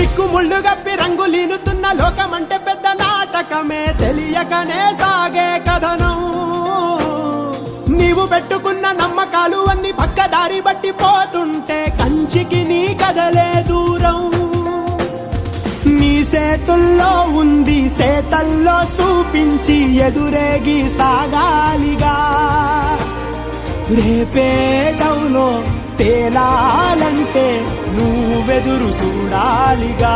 దిక్కుముళ్ళు గప్పి రంగులీనుతున్న లోకమంటే పెద్ద నాటకమే తెలియకనే సాగే కథనం నీవు పెట్టుకున్న నమ్మకాలు అన్ని పక్కదారి బట్టి పోతుంటే కంచికి నీ కదలే దూరం నీ చేతుల్లో ఉంది సేతల్లో చూపించి ఎదురేగి సాగాలిగా రేపేటవులో తేలాలంటే నువ్వెదురు చూడాలిగా